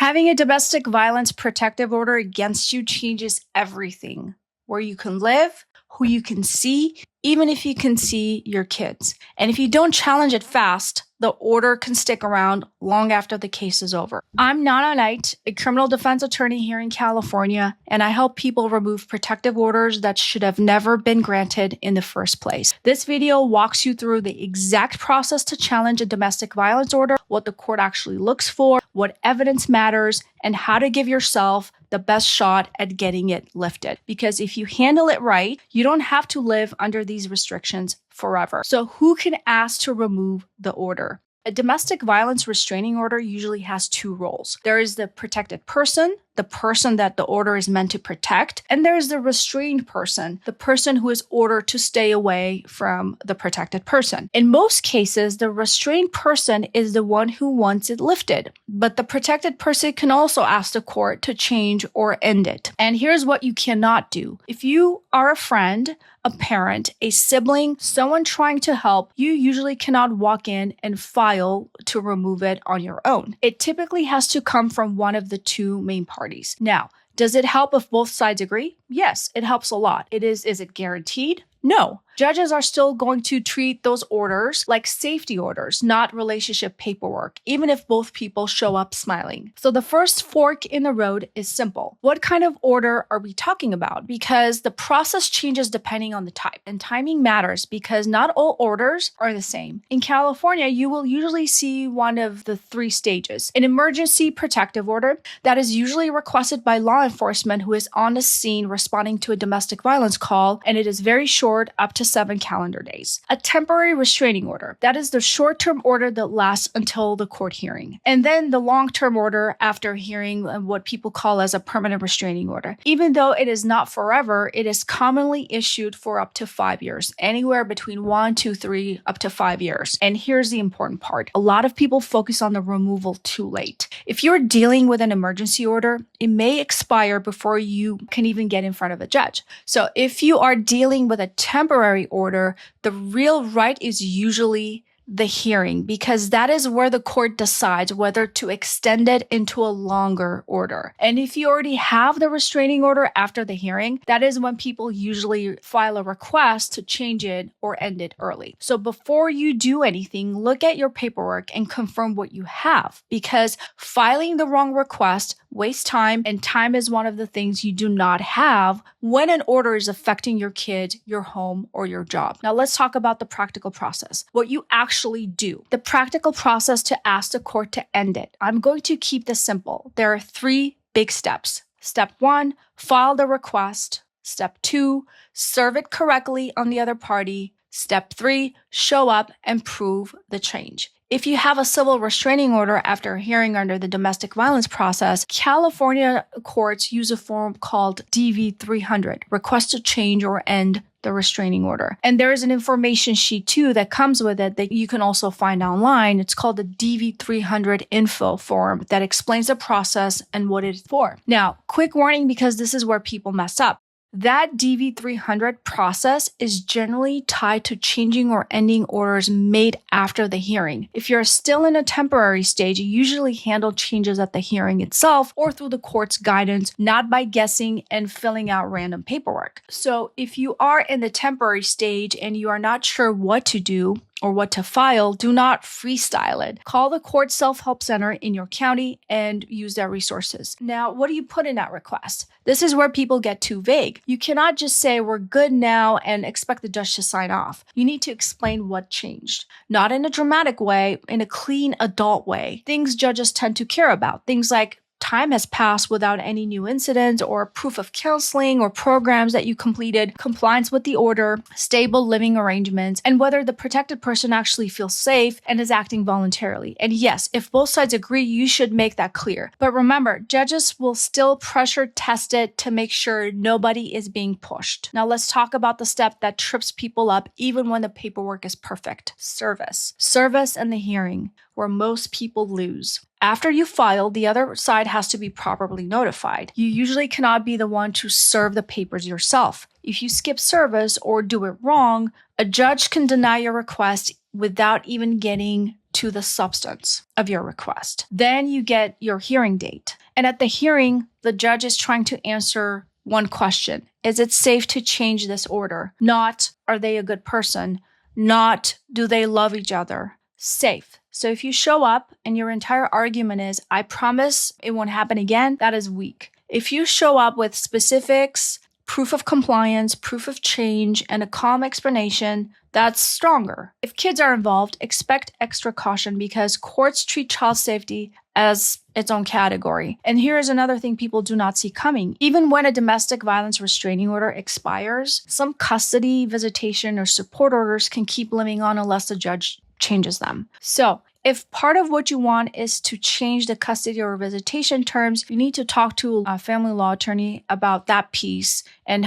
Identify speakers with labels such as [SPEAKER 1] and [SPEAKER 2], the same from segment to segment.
[SPEAKER 1] Having a domestic violence protective order against you changes everything. Where you can live, who you can see, even if you can see your kids. And if you don't challenge it fast, the order can stick around long after the case is over. I'm Nana Knight, a criminal defense attorney here in California, and I help people remove protective orders that should have never been granted in the first place. This video walks you through the exact process to challenge a domestic violence order, what the court actually looks for, what evidence matters, and how to give yourself the best shot at getting it lifted. Because if you handle it right, you don't have to live under these restrictions forever. So who can ask to remove the order? A domestic violence restraining order usually has two roles. There is the protected person, the person that the order is meant to protect, and there is the restrained person, the person who is ordered to stay away from the protected person. In most cases, the restrained person is the one who wants it lifted, but the protected person can also ask the court to change or end it. And here's what you cannot do. If you are a friend, a parent, a sibling, someone trying to help, you usually cannot walk in and file to remove it on your own. It typically has to come from one of the two main parties. Now, does it help if both sides agree? Yes, it helps a lot. Is it guaranteed? No. Judges are still going to treat those orders like safety orders, not relationship paperwork, even if both people show up smiling. So the first fork in the road is simple. What kind of order are we talking about? Because the process changes depending on the type, and timing matters because not all orders are the same. In California, you will usually see one of the three stages. An emergency protective order that is usually requested by law enforcement who is on the scene responding to a domestic violence call, and it is very short, up to 7 calendar days. A temporary restraining order. That is the short-term order that lasts until the court hearing. And then the long-term order after hearing, what people call as a permanent restraining order. Even though it is not forever, it is commonly issued for up to 5 years, anywhere between 1, 2, 3, up to 5 years. And here's the important part. A lot of people focus on the removal too late. If you're dealing with an emergency order, it may expire before you can even get in front of a judge. So if you are dealing with a temporary order, the real right is usually the hearing, because that is where the court decides whether to extend it into a longer order. And if you already have the restraining order after the hearing, that is when people usually file a request to change it or end it early. So before you do anything, look at your paperwork and confirm what you have, because filing the wrong request wastes time, and time is one of the things you do not have when an order is affecting your kid, your home, or your job. Now let's talk about the practical process. What you actually do. The practical process to ask the court to end it. I'm going to keep this simple. There are 3 big steps. Step 1, file the request. Step 2, serve it correctly on the other party. Step 3, show up and prove the change. If you have a civil restraining order after a hearing under the domestic violence process, California courts use a form called DV-300, request to change or end the restraining order. And there is an information sheet too that comes with it that you can also find online. It's called the DV-300 info form that explains the process and what it's for. Now, quick warning, because this is where people mess up. That DV-300 process is generally tied to changing or ending orders made after the hearing. If you're still in a temporary stage, you usually handle changes at the hearing itself or through the court's guidance, not by guessing and filling out random paperwork. So if you are in the temporary stage and you are not sure what to do or what to file, do not freestyle it. Call the court self-help center in your county and use their resources. Now, what do you put in that request? This is where people get too vague. You cannot just say, we're good now, and expect the judge to sign off. You need to explain what changed. Not in a dramatic way, in a clean adult way. Things judges tend to care about. Things like time has passed without any new incidents, or proof of counseling or programs that you completed, compliance with the order, stable living arrangements, and whether the protected person actually feels safe and is acting voluntarily. And yes, if both sides agree, you should make that clear. But remember, judges will still pressure test it to make sure nobody is being pushed. Now let's talk about the step that trips people up even when the paperwork is perfect. Service. Service and the hearing, where most people lose. After you file, the other side has to be properly notified. You usually cannot be the one to serve the papers yourself. If you skip service or do it wrong, a judge can deny your request without even getting to the substance of your request. Then you get your hearing date. And at the hearing, the judge is trying to answer one question. Is it safe to change this order? Not, are they a good person? Not, do they love each other? Safe. So if you show up and your entire argument is, I promise it won't happen again, that is weak. If you show up with specifics, proof of compliance, proof of change, and a calm explanation, that's stronger. If kids are involved, expect extra caution because courts treat child safety as its own category. And here is another thing people do not see coming. Even when a domestic violence restraining order expires, some custody, visitation, or support orders can keep living on unless the judge changes them. So if part of what you want is to change the custody or visitation terms, you need to talk to a family law attorney about that piece and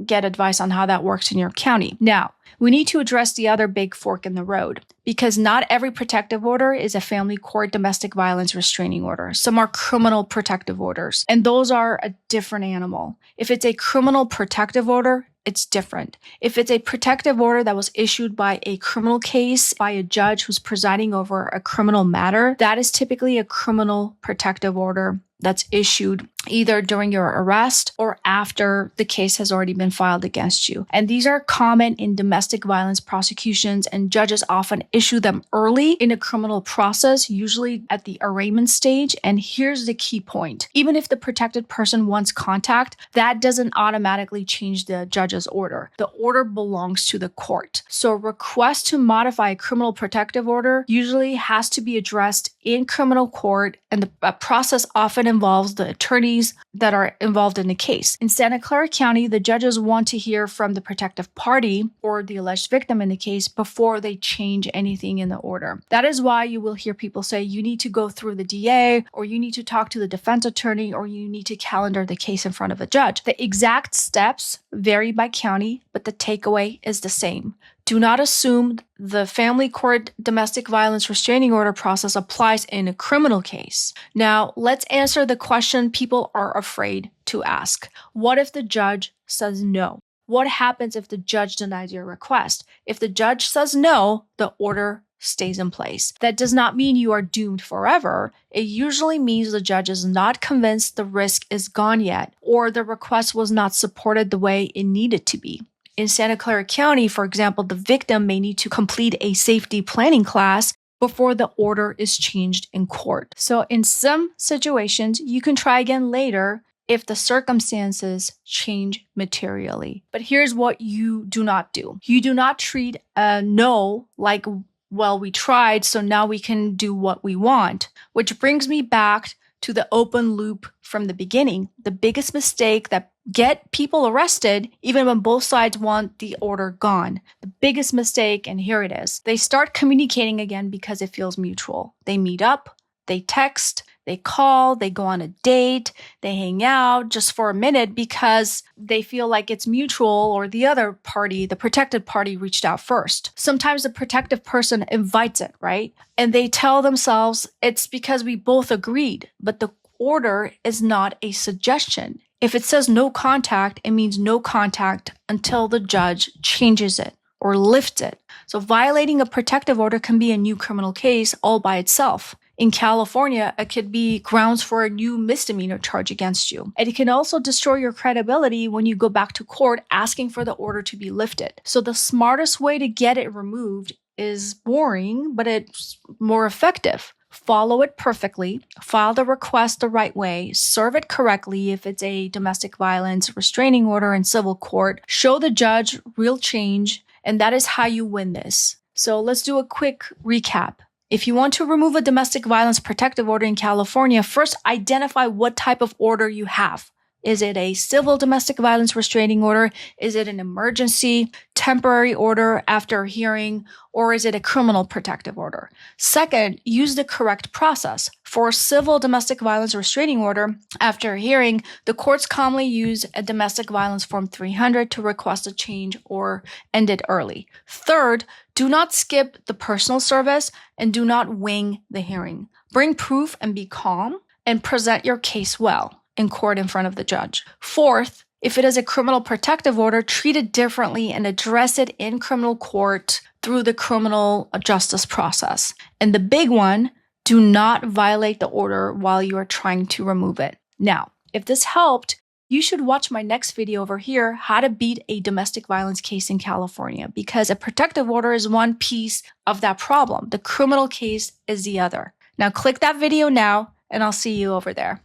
[SPEAKER 1] get advice on how that works in your county. Now, we need to address the other big fork in the road because not every protective order is a family court domestic violence restraining order. Some are criminal protective orders, and those are a different animal. If it's a criminal protective order, it's different. If it's a protective order that was issued by a criminal case by a judge who's presiding over a criminal matter, that is typically a criminal protective order that's issued either during your arrest or after the case has already been filed against you. And these are common in domestic violence prosecutions, and judges often issue them early in a criminal process, usually at the arraignment stage. And here's the key point. Even if the protected person wants contact, that doesn't automatically change the judge's order. The order belongs to the court. So a request to modify a criminal protective order usually has to be addressed in criminal court, and the process often involves the attorneys that are involved in the case. In Santa Clara County, the judges want to hear from the protective party or the alleged victim in the case before they change anything in the order. That is why you will hear people say you need to go through the DA, or you need to talk to the defense attorney, or you need to calendar the case in front of a judge. The exact steps vary by county, but the takeaway is the same. Do not assume the family court domestic violence restraining order process applies in a criminal case. Now, let's answer the question people are afraid to ask. What if the judge says no? What happens if the judge denies your request? If the judge says no, the order stays in place. That does not mean you are doomed forever. It usually means the judge is not convinced the risk is gone yet, or the request was not supported the way it needed to be. In Santa Clara County, for example, the victim may need to complete a safety planning class before the order is changed in court. So in some situations, you can try again later if the circumstances change materially. But here's what you do not do. You do not treat a no like, well, we tried, so now we can do what we want, which brings me back to the open loop from the beginning. The biggest mistake that get people arrested, even when both sides want the order gone. The biggest mistake, and here it is. They start communicating again because it feels mutual. They meet up, they text, they call, they go on a date, they hang out just for a minute because they feel like it's mutual, or the other party, the protected party, reached out first. Sometimes the protective person invites it, right? And they tell themselves it's because we both agreed, but the order is not a suggestion. If it says no contact, it means no contact until the judge changes it or lifts it. So violating a protective order can be a new criminal case all by itself. In California, it could be grounds for a new misdemeanor charge against you. And it can also destroy your credibility when you go back to court asking for the order to be lifted. So the smartest way to get it removed is boring, but it's more effective. Follow it perfectly, file the request the right way, serve it correctly if it's a domestic violence restraining order in civil court, show the judge real change, and that is how you win this. So let's do a quick recap. If you want to remove a domestic violence protective order in California, first identify what type of order you have. Is it a civil domestic violence restraining order? Is it an emergency, temporary order after a hearing? Or is it a criminal protective order? Second, use the correct process. For a civil domestic violence restraining order, after a hearing, the courts commonly use a domestic violence form 300 to request a change or end it early. Third, do not skip the personal service and do not wing the hearing. Bring proof and be calm, and present your case well in court in front of the judge. Fourth, if it is a criminal protective order, treat it differently and address it in criminal court through the criminal justice process. And the big one, do not violate the order while you are trying to remove it. Now, if this helped, you should watch my next video over here, how to beat a domestic violence case in California, because a protective order is one piece of that problem. The criminal case is the other. Now click that video now, and I'll see you over there.